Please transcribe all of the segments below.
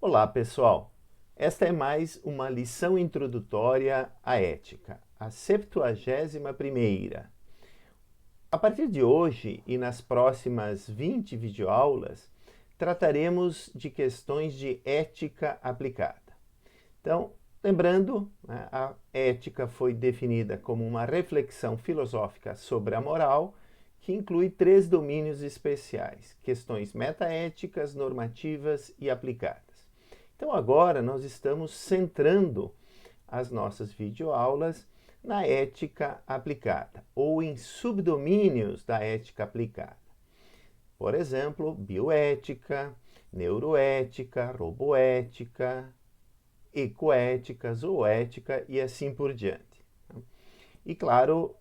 Olá, pessoal! Esta é mais uma lição introdutória à ética, a 71ª. A partir de hoje e nas próximas 20 videoaulas, trataremos de questões de ética aplicada. Então, lembrando, a ética foi definida como uma reflexão filosófica sobre a moral, que inclui 3 domínios especiais: questões metaéticas, normativas e aplicadas. Então agora nós estamos centrando as nossas videoaulas na ética aplicada, ou em subdomínios da ética aplicada. Por exemplo, bioética, neuroética, roboética, ecoética, zooética e assim por diante. E claro,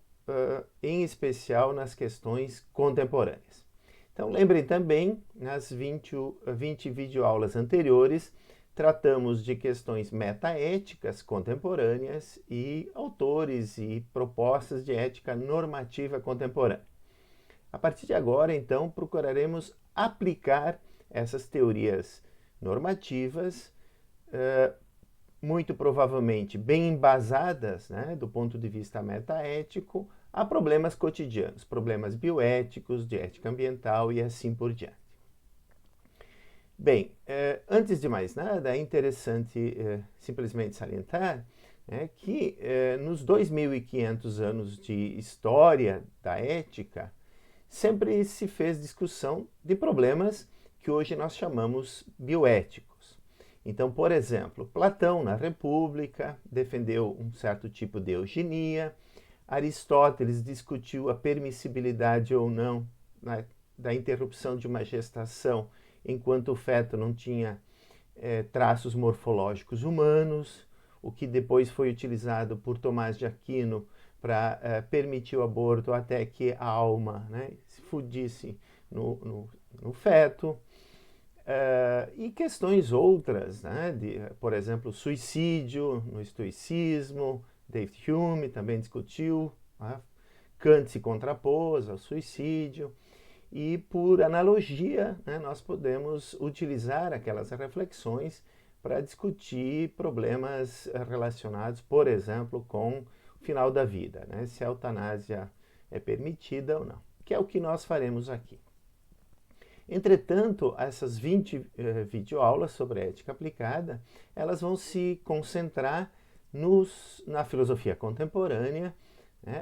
em especial nas questões contemporâneas. Então lembrem também, nas 20 videoaulas anteriores, tratamos de questões metaéticas contemporâneas e autores e propostas de ética normativa contemporânea. A partir de agora, então, procuraremos aplicar essas teorias normativas, muito provavelmente bem embasadas, do ponto de vista metaético, a problemas cotidianos, problemas bioéticos, de ética ambiental e assim por diante. Bem, antes de mais nada, é interessante simplesmente salientar que nos 2.500 anos de história da ética, sempre se fez discussão de problemas que hoje nós chamamos bioéticos. Então, por exemplo, Platão, na República, defendeu um certo tipo de eugenia. Aristóteles discutiu a permissibilidade ou não da interrupção de uma gestação enquanto o feto não tinha traços morfológicos humanos, o que depois foi utilizado por Tomás de Aquino para permitir o aborto até que a alma se fundisse no feto. E questões outras, por exemplo, suicídio no estoicismo, David Hume também discutiu, Kant se contrapôs ao suicídio, e por analogia, nós podemos utilizar aquelas reflexões para discutir problemas relacionados, por exemplo, com o final da vida, se a eutanásia é permitida ou não, que é o que nós faremos aqui. Entretanto, essas 20 videoaulas sobre ética aplicada, elas vão se concentrar na filosofia contemporânea,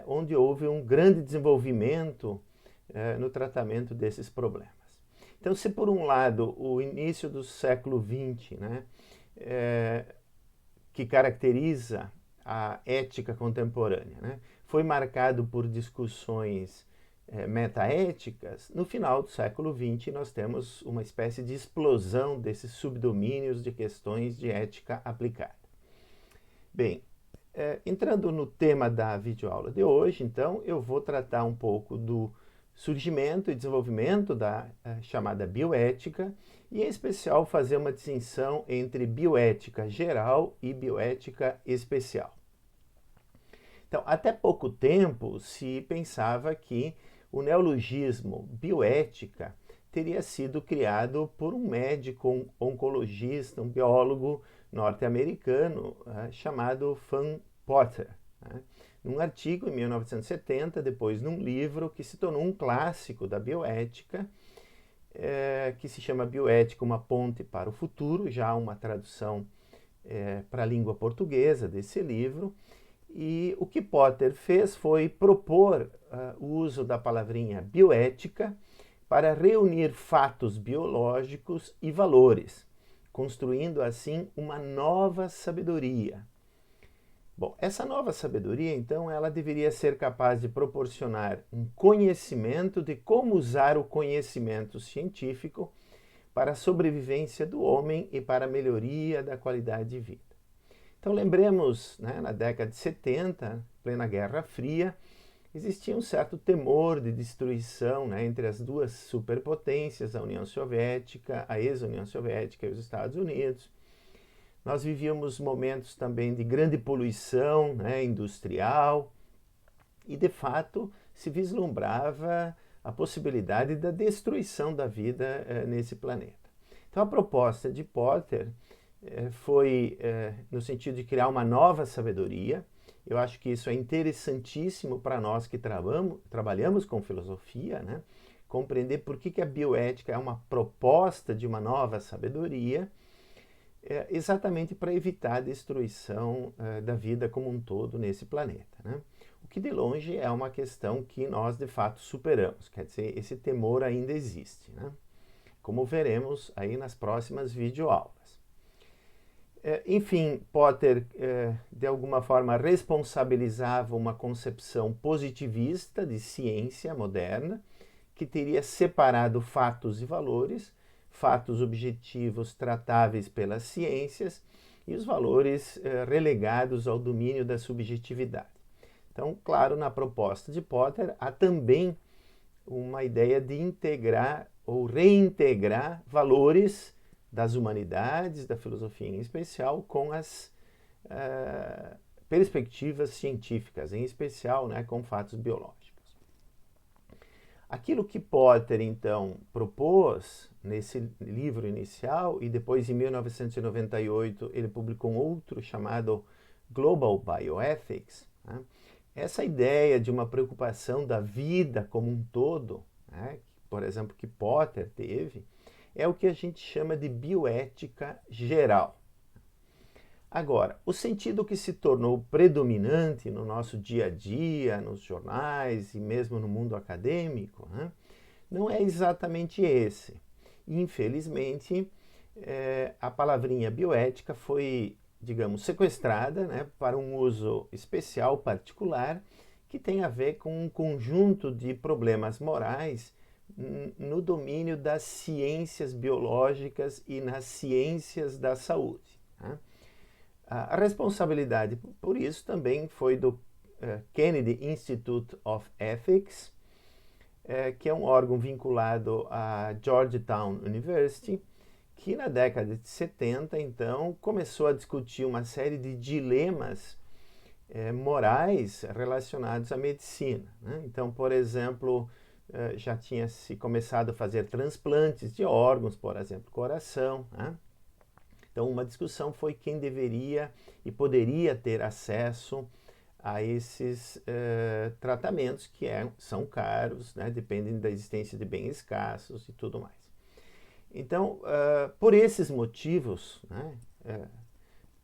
onde houve um grande desenvolvimento no tratamento desses problemas. Então, se por um lado o início do século XX, que caracteriza a ética contemporânea, foi marcado por discussões metaéticas, no final do século XX nós temos uma espécie de explosão desses subdomínios de questões de ética aplicada. Bem, entrando no tema da videoaula de hoje, então, eu vou tratar um pouco do surgimento e desenvolvimento da chamada bioética, e em especial fazer uma distinção entre bioética geral e bioética especial. Então, até pouco tempo se pensava que o neologismo bioética teria sido criado por um médico oncologista, um biólogo norte-americano chamado Van Potter, num artigo em 1970, depois num livro que se tornou um clássico da bioética, que se chama Bioética, uma ponte para o futuro, já uma tradução para a língua portuguesa desse livro. E o que Potter fez foi propor o uso da palavrinha bioética para reunir fatos biológicos e valores, construindo assim uma nova sabedoria. Bom, essa nova sabedoria, então, ela deveria ser capaz de proporcionar um conhecimento de como usar o conhecimento científico para a sobrevivência do homem e para a melhoria da qualidade de vida. Então lembremos, na década de 70, plena Guerra Fria, existia um certo temor de destruição entre as duas superpotências, a União Soviética, a ex-União Soviética e os Estados Unidos. Nós vivíamos momentos também de grande poluição industrial e, de fato, se vislumbrava a possibilidade da destruição da vida nesse planeta. Então a proposta de Potter foi no sentido de criar uma nova sabedoria. Eu acho que isso é interessantíssimo para nós que trabalhamos com filosofia, né? Compreender por que a bioética é uma proposta de uma nova sabedoria, exatamente para evitar a destruição da vida como um todo nesse planeta, né? O que de longe é uma questão que nós de fato superamos, quer dizer, esse temor ainda existe, né? Como veremos aí nas próximas videoaulas. Enfim, Potter de alguma forma responsabilizava uma concepção positivista de ciência moderna, que teria separado fatos e valores, fatos objetivos tratáveis pelas ciências e os valores relegados ao domínio da subjetividade. Então, claro, na proposta de Potter há também uma ideia de integrar ou reintegrar valores das humanidades, da filosofia em especial, com as perspectivas científicas, em especial, né, com fatos biológicos. Aquilo que Potter, então, propôs nesse livro inicial, e depois, em 1998, ele publicou um outro chamado Global Bioethics, né? Essa ideia de uma preocupação da vida como um todo, né, por exemplo, que Potter teve, é o que a gente chama de bioética geral. Agora, o sentido que se tornou predominante no nosso dia a dia, nos jornais e mesmo no mundo acadêmico, né, não é exatamente esse. Infelizmente, a palavrinha bioética foi, digamos, sequestrada, né, para um uso especial, particular, que tem a ver com um conjunto de problemas morais no domínio das ciências biológicas e nas ciências da saúde, né? A responsabilidade por isso também foi do Kennedy Institute of Ethics, que é um órgão vinculado à Georgetown University, que na década de 70, então, começou a discutir uma série de dilemas morais relacionados à medicina, né? Então, por exemplo, já tinha se começado a fazer transplantes de órgãos, por exemplo, coração, né? Então, uma discussão foi quem deveria e poderia ter acesso a esses tratamentos que são caros, né? Dependem da existência de bens escassos e tudo mais. Então, por esses motivos, né,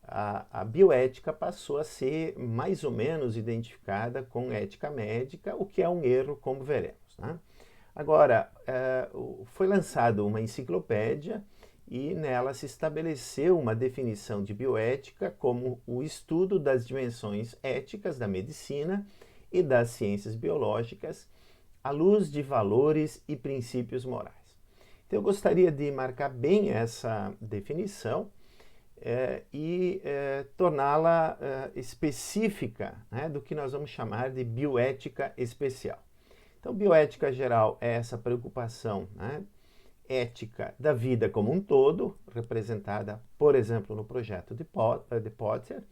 a bioética passou a ser mais ou menos identificada com ética médica, o que é um erro, como veremos, né? Agora, foi lançada uma enciclopédia e nela se estabeleceu uma definição de bioética como o estudo das dimensões éticas da medicina e das ciências biológicas à luz de valores e princípios morais. Então, eu gostaria de marcar bem essa definição e torná-la específica, né, do que nós vamos chamar de bioética especial. Então, bioética geral é essa preocupação, né, ética da vida como um todo, representada, por exemplo, no projeto de Potter,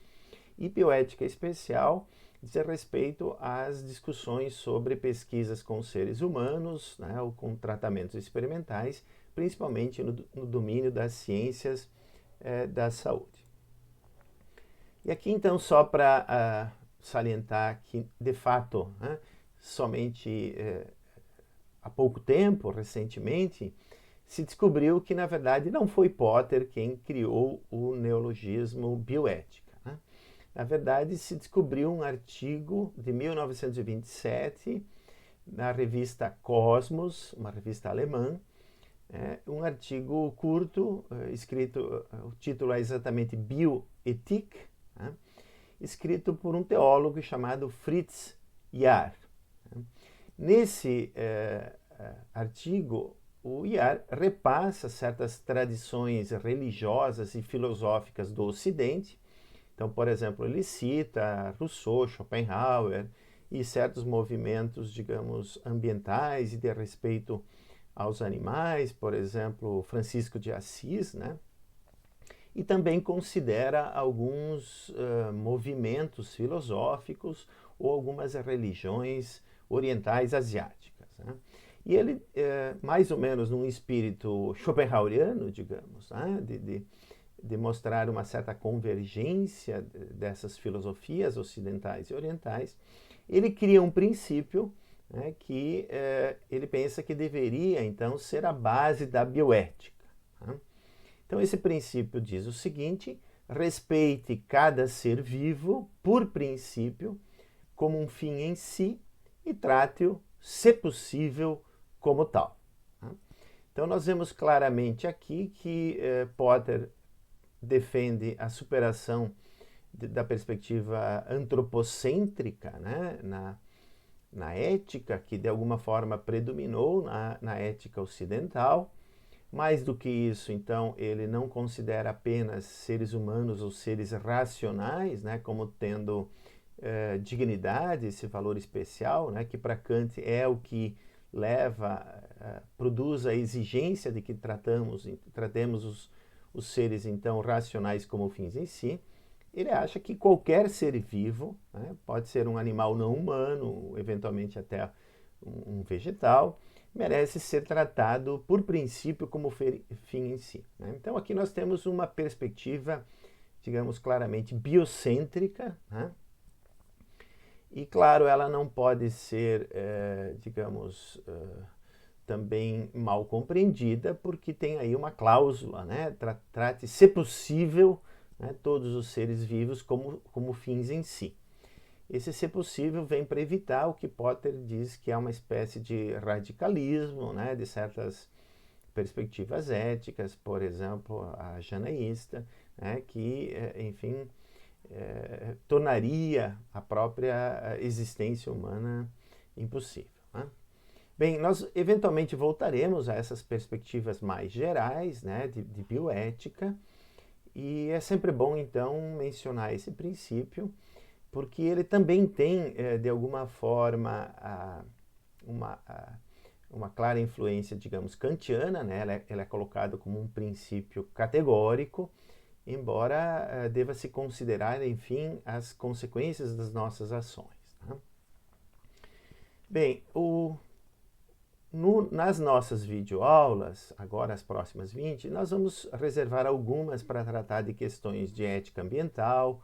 e bioética especial diz respeito às discussões sobre pesquisas com seres humanos, né, ou com tratamentos experimentais, principalmente no domínio das ciências da saúde. E aqui, então, só para salientar que, de fato, né, somente há pouco tempo, recentemente, se descobriu que, na verdade, não foi Potter quem criou o neologismo bioética, né? Na verdade, se descobriu um artigo de 1927 na revista Cosmos, uma revista alemã, um artigo curto, escrito, o título é exatamente Bioethik, né, escrito por um teólogo chamado Fritz Jahr. Nesse artigo, o Jahr repassa certas tradições religiosas e filosóficas do Ocidente. Então, por exemplo, ele cita Rousseau, Schopenhauer e certos movimentos, digamos, ambientais e de respeito aos animais, por exemplo, Francisco de Assis, né? E também considera alguns movimentos filosóficos ou algumas religiões orientais asiáticas, né? E ele, mais ou menos num espírito schopenhaueriano, digamos, né, de mostrar uma certa convergência dessas filosofias ocidentais e orientais, ele cria um princípio, né, que ele pensa que deveria, então, ser a base da bioética. Né? Então, esse princípio diz o seguinte: respeite cada ser vivo, por princípio, como um fim em si e trate-o, se possível, como tal. Então, nós vemos claramente aqui que Potter defende a superação da perspectiva antropocêntrica, né, na ética, que de alguma forma predominou na ética ocidental. Mais do que isso, então, ele não considera apenas seres humanos ou seres racionais, né, como tendo dignidade, esse valor especial, né, que para Kant é o que produz a exigência de que tratemos os seres, então, racionais como fins em si. Ele acha que qualquer ser vivo, né, pode ser um animal não humano, eventualmente até um vegetal, merece ser tratado, por princípio, como fim em si. Né? Então, aqui nós temos uma perspectiva, digamos, claramente biocêntrica, né? E, claro, ela não pode ser, digamos, também mal compreendida, porque tem aí uma cláusula, né? Trate, se possível, né, todos os seres vivos como fins em si. Esse se possível vem para evitar o que Potter diz que é uma espécie de radicalismo, né, de certas perspectivas éticas, por exemplo, a janaísta, né, que, enfim, tornaria a própria existência humana impossível. Né? Bem, nós eventualmente voltaremos a essas perspectivas mais gerais, né, de bioética, e é sempre bom, então, mencionar esse princípio, porque ele também tem, de alguma forma, uma clara influência, digamos, kantiana, né? Ela é colocada como um princípio categórico, embora deva se considerar, enfim, as consequências das nossas ações. Tá? Bem, nas nossas videoaulas, agora as próximas 20, nós vamos reservar algumas para tratar de questões de ética ambiental,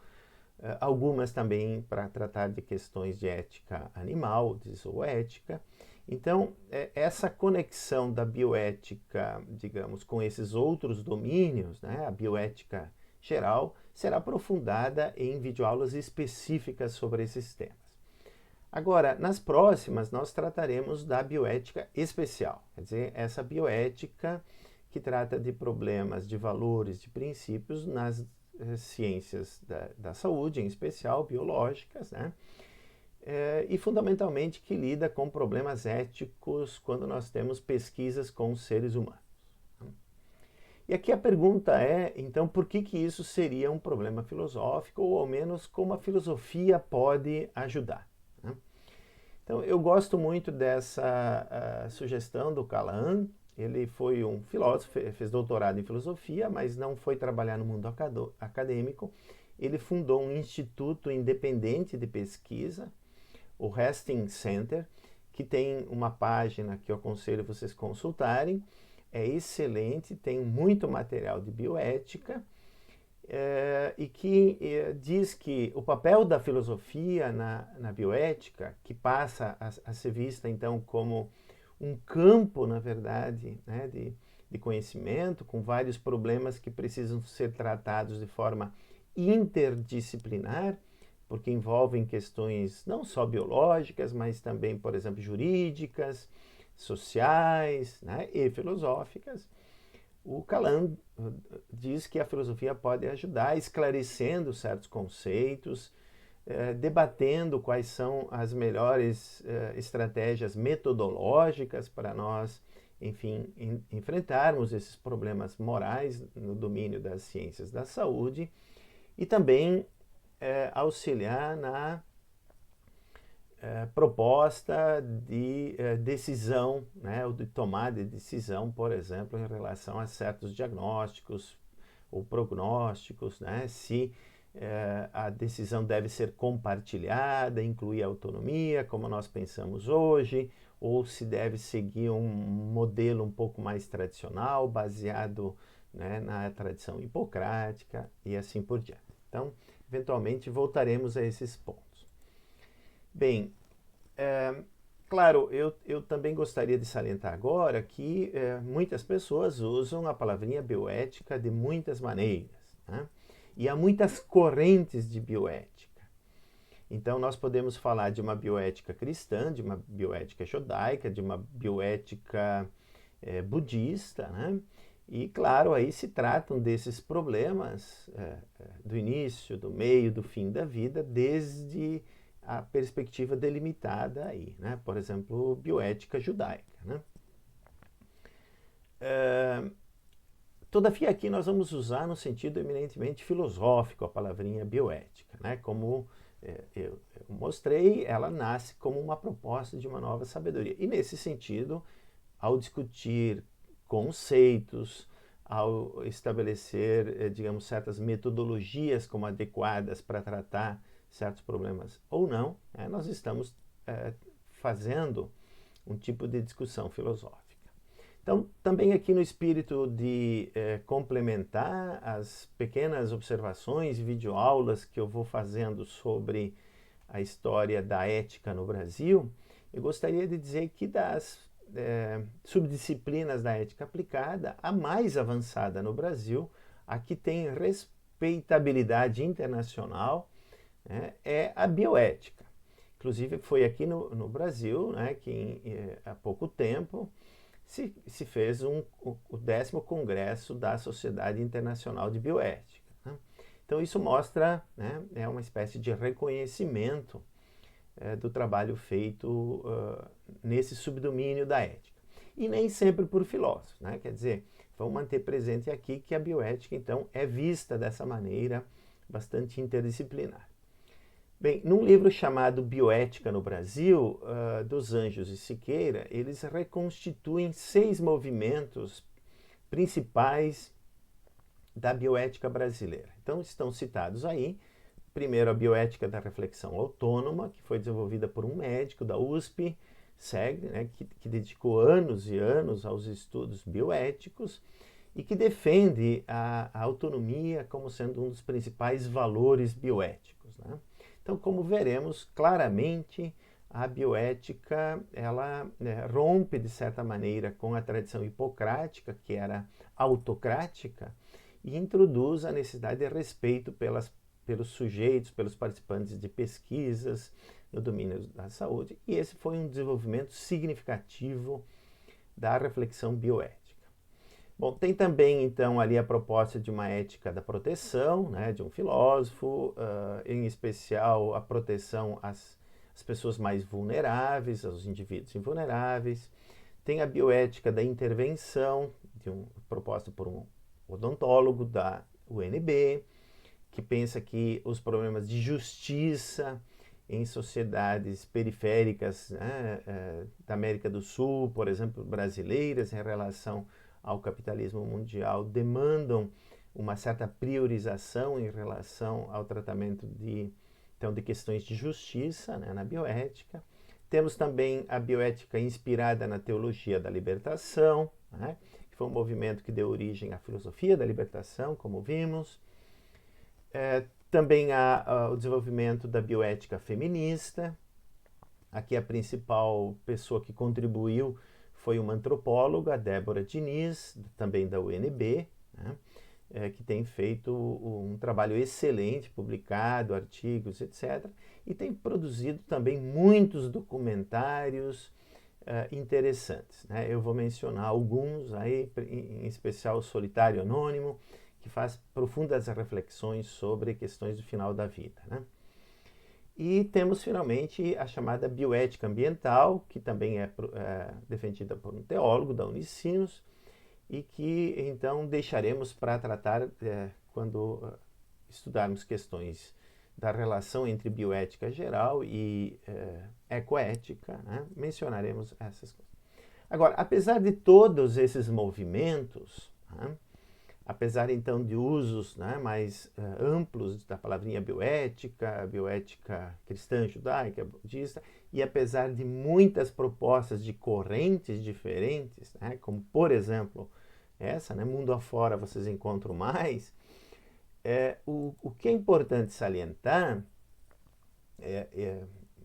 algumas também para tratar de questões de ética animal, de zooética. Então, essa conexão da bioética, digamos, com esses outros domínios, né, a bioética geral, será aprofundada em videoaulas específicas sobre esses temas. Agora, nas próximas, nós trataremos da bioética especial, quer dizer, essa bioética que trata de problemas de valores, de princípios nas ciências da saúde, em especial biológicas, né? E fundamentalmente que lida com problemas éticos quando nós temos pesquisas com seres humanos. E aqui a pergunta é, então, por que isso seria um problema filosófico, ou ao menos como a filosofia pode ajudar? Né? Então, eu gosto muito dessa sugestão do Callahan. Ele foi um filósofo, fez doutorado em filosofia, mas não foi trabalhar no mundo acadêmico. Ele fundou um instituto independente de pesquisa, o Hastings Center, que tem uma página que eu aconselho vocês consultarem. É excelente, tem muito material de bioética, e que diz que o papel da filosofia na bioética, que passa a ser vista então como um campo, na verdade, né, de conhecimento, com vários problemas que precisam ser tratados de forma interdisciplinar, porque envolvem questões não só biológicas, mas também, por exemplo, jurídicas, sociais, né, e filosóficas. O Callahan diz que a filosofia pode ajudar esclarecendo certos conceitos, debatendo quais são as melhores estratégias metodológicas para nós, enfim, enfrentarmos esses problemas morais no domínio das ciências da saúde, e também auxiliar na proposta de decisão, né, ou de tomada de decisão, por exemplo, em relação a certos diagnósticos ou prognósticos, né, se a decisão deve ser compartilhada, incluir autonomia, como nós pensamos hoje, ou se deve seguir um modelo um pouco mais tradicional, baseado, né, na tradição hipocrática e assim por diante. Então, eventualmente voltaremos a esses pontos. Bem, claro, eu também gostaria de salientar agora que muitas pessoas usam a palavrinha bioética de muitas maneiras, né? E há muitas correntes de bioética. Então, nós podemos falar de uma bioética cristã, de uma bioética judaica, de uma bioética budista, né? E, claro, aí se tratam desses problemas do início, do meio, do fim da vida, desde a perspectiva delimitada aí, né? Por exemplo, bioética judaica, né? Todavia, aqui nós vamos usar no sentido eminentemente filosófico a palavrinha bioética, né? Como eu mostrei, ela nasce como uma proposta de uma nova sabedoria. E nesse sentido, ao discutir conceitos, ao estabelecer, digamos, certas metodologias como adequadas para tratar certos problemas ou não, nós estamos fazendo um tipo de discussão filosófica. Então, também aqui no espírito de complementar as pequenas observações e videoaulas que eu vou fazendo sobre a história da ética no Brasil, eu gostaria de dizer que das subdisciplinas da ética aplicada, a mais avançada no Brasil, a que tem respeitabilidade internacional, é a bioética. Inclusive foi aqui no Brasil, né, que há pouco tempo se fez o 10º Congresso da Sociedade Internacional de Bioética, né? Então isso mostra, né, uma espécie de reconhecimento do trabalho feito nesse subdomínio da ética. E nem sempre por filósofos, né? Quer dizer, vamos manter presente aqui que a bioética, então, é vista dessa maneira bastante interdisciplinar. Bem, num livro chamado Bioética no Brasil, dos Anjos e Siqueira, eles reconstituem 6 movimentos principais da bioética brasileira. Então, estão citados aí, primeiro, a bioética da reflexão autônoma, que foi desenvolvida por um médico da USP, SEG, né, que dedicou anos e anos aos estudos bioéticos e que defende a autonomia como sendo um dos principais valores bioéticos, né? Então, como veremos claramente, a bioética ela rompe de certa maneira com a tradição hipocrática, que era autocrática, e introduz a necessidade de respeito pelos sujeitos, pelos participantes de pesquisas no domínio da saúde. E esse foi um desenvolvimento significativo da reflexão bioética. Bom, tem também, então, ali a proposta de uma ética da proteção, né, de um filósofo, em especial a proteção às pessoas mais vulneráveis, aos indivíduos invulneráveis. Tem a bioética da intervenção, proposta por um odontólogo da UNB, que pensa que os problemas de justiça em sociedades periféricas, né, da América do Sul, por exemplo, brasileiras, em relação ao capitalismo mundial, demandam uma certa priorização em relação ao tratamento de questões de justiça, né, na bioética. Temos também a bioética inspirada na teologia da libertação, né, que foi um movimento que deu origem à filosofia da libertação, como vimos. Também há o desenvolvimento da bioética feminista. Aqui a principal pessoa que contribuiu foi uma antropóloga, Débora Diniz, também da UNB, né, que tem feito um trabalho excelente, publicado artigos, etc. E tem produzido também muitos documentários interessantes, né? Eu vou mencionar alguns aí, em especial o Solitário Anônimo, que faz profundas reflexões sobre questões do final da vida, né? E temos, finalmente, a chamada bioética ambiental, que também é defendida por um teólogo da Unicinos, e que, então, deixaremos para tratar quando estudarmos questões da relação entre bioética geral e ecoética, né? Mencionaremos essas coisas. Agora, apesar de todos esses movimentos, né, apesar então de usos, né, mais amplos da palavrinha bioética, bioética cristã, judaica, budista, e apesar de muitas propostas de correntes diferentes, né, como por exemplo essa, né, mundo afora vocês encontram mais, o que é importante salientar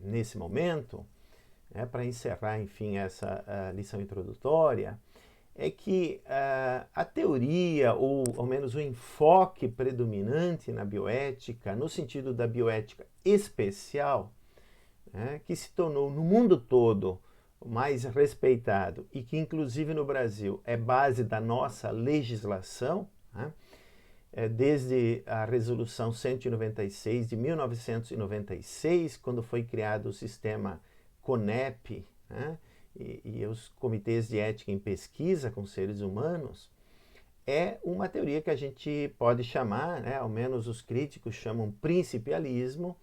nesse momento, para encerrar, enfim, essa lição introdutória, é que a teoria, ou ao menos o enfoque predominante na bioética, no sentido da bioética especial, que se tornou no mundo todo mais respeitado e que inclusive no Brasil é base da nossa legislação, desde a Resolução 196 de 1996, quando foi criado o sistema CONEP, e os comitês de ética em pesquisa com seres humanos, é uma teoria que a gente pode chamar, ao menos os críticos chamam principialismo,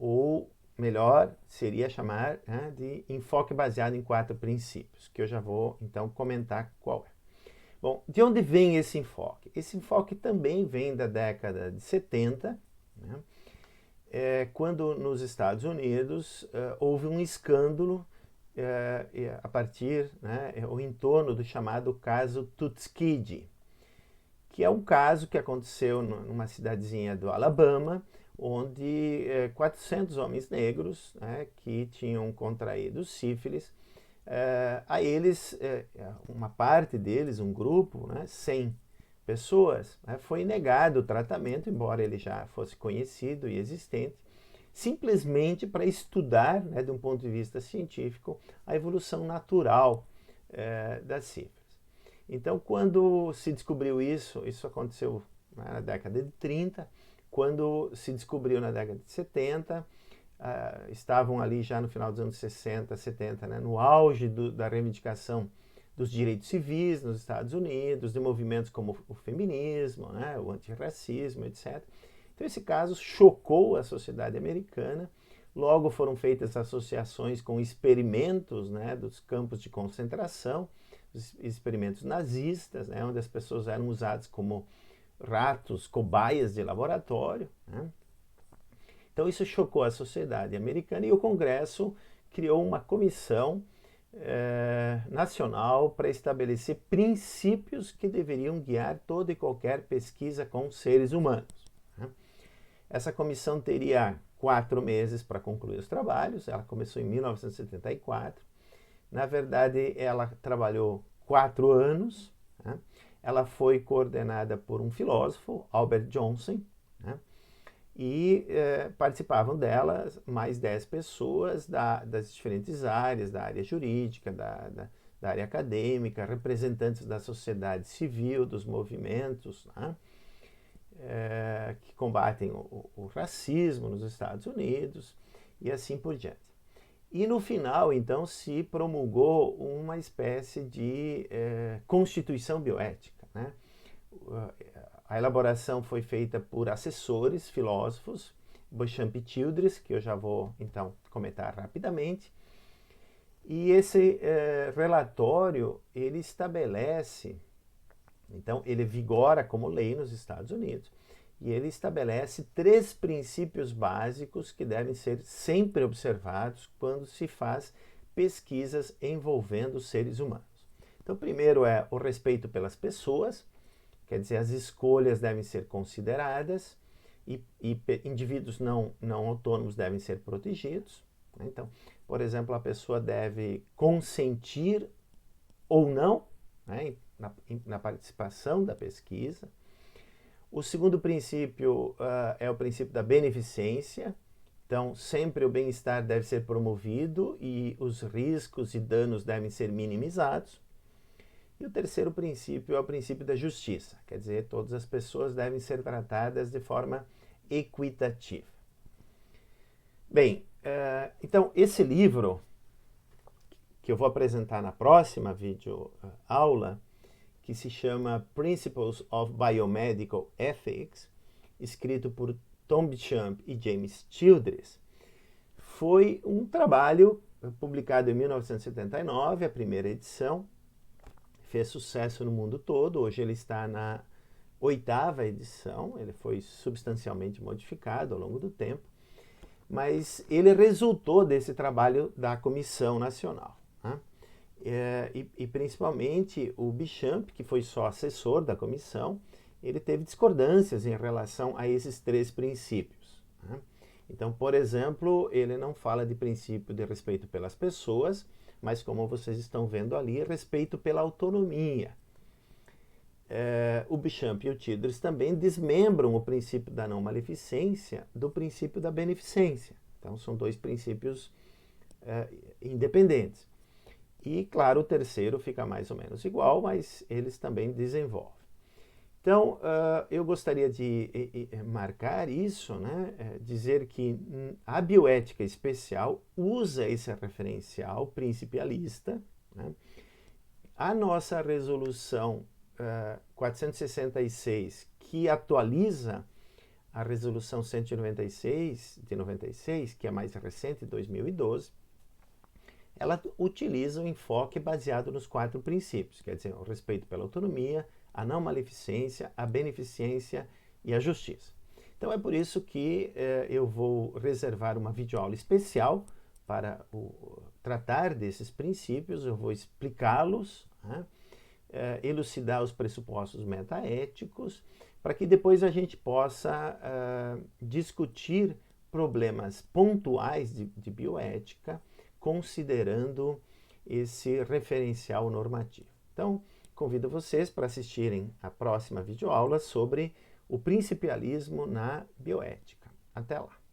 ou melhor, seria chamar de enfoque baseado em 4 princípios, que eu já vou então comentar qual é. Bom, de onde vem esse enfoque? Esse enfoque também vem da década de 70, quando nos Estados Unidos houve um escândalo a partir, ou em torno do chamado caso Tuskegee, que é um caso que aconteceu numa cidadezinha do Alabama, onde 400 homens negros, que tinham contraído sífilis, a eles, uma parte deles, um grupo, 100 pessoas, foi negado o tratamento, embora ele já fosse conhecido e existente, simplesmente para estudar, de um ponto de vista científico, a evolução natural das sífilis. Então, quando se descobriu isso aconteceu na década de 30, quando se descobriu na década de 70, estavam ali já no final dos anos 60, 70, no auge da reivindicação dos direitos civis nos Estados Unidos, de movimentos como o feminismo, o antirracismo, etc. Então esse caso chocou a sociedade americana, logo foram feitas associações com experimentos dos campos de concentração, os experimentos nazistas, onde as pessoas eram usadas como ratos, cobaias de laboratório. Então isso chocou a sociedade americana e o Congresso criou uma comissão nacional para estabelecer princípios que deveriam guiar toda e qualquer pesquisa com seres humanos. Essa comissão teria 4 meses para concluir os trabalhos, ela começou em 1974, na verdade ela trabalhou 4 anos, ela foi coordenada por um filósofo, Albert Johnson, e participavam dela mais 10 pessoas das diferentes áreas, da área jurídica, da área acadêmica, representantes da sociedade civil, dos movimentos, que combatem o racismo nos Estados Unidos e assim por diante. E no final, então, se promulgou uma espécie de constituição bioética. A elaboração foi feita por assessores, filósofos, Beauchamp e Childress, que eu já vou então comentar rapidamente. E esse relatório, ele estabelece, então ele vigora como lei nos Estados Unidos, e ele estabelece 3 princípios básicos que devem ser sempre observados quando se faz pesquisas envolvendo seres humanos. Então, primeiro é o respeito pelas pessoas, quer dizer, as escolhas devem ser consideradas e indivíduos não autônomos devem ser protegidos. Então, por exemplo, a pessoa deve consentir ou não na participação da pesquisa. O segundo princípio é o princípio da beneficência. Então, sempre o bem-estar deve ser promovido e os riscos e danos devem ser minimizados. E o terceiro princípio é o princípio da justiça, quer dizer, todas as pessoas devem ser tratadas de forma equitativa. Bem, então esse livro, que eu vou apresentar na próxima videoaula, que se chama Principles of Biomedical Ethics, escrito por Tom Beauchamp e James Childress, foi um trabalho publicado em 1979, a primeira edição, fez sucesso no mundo todo. Hoje ele está 8ª edição, ele foi substancialmente modificado ao longo do tempo, mas ele resultou desse trabalho da Comissão Nacional, né? E principalmente o Béchamp, que foi só assessor da comissão, ele teve discordâncias em relação a esses 3 princípios, né? Então, por exemplo, ele não fala de princípio de respeito pelas pessoas, mas como vocês estão vendo ali, respeito pela autonomia. O Béchamp e o Tydres também desmembram o princípio da não maleficência do princípio da beneficência. Então, são 2 princípios independentes. E, claro, o terceiro fica mais ou menos igual, mas eles também desenvolvem. Então, eu gostaria de marcar isso, né? Dizer que a bioética especial usa esse referencial principialista, né? A nossa resolução 466, que atualiza a resolução 196 de 96, que é mais recente, de 2012, ela utiliza um enfoque baseado nos 4 princípios, quer dizer, o respeito pela autonomia, a não maleficência, a beneficência e a justiça. Então é por isso que eu vou reservar uma videoaula especial para tratar desses princípios, eu vou explicá-los, né? Elucidar os pressupostos metaéticos, para que depois a gente possa discutir problemas pontuais de bioética, considerando esse referencial normativo. Então, convido vocês para assistirem a próxima videoaula sobre o principialismo na bioética. Até lá!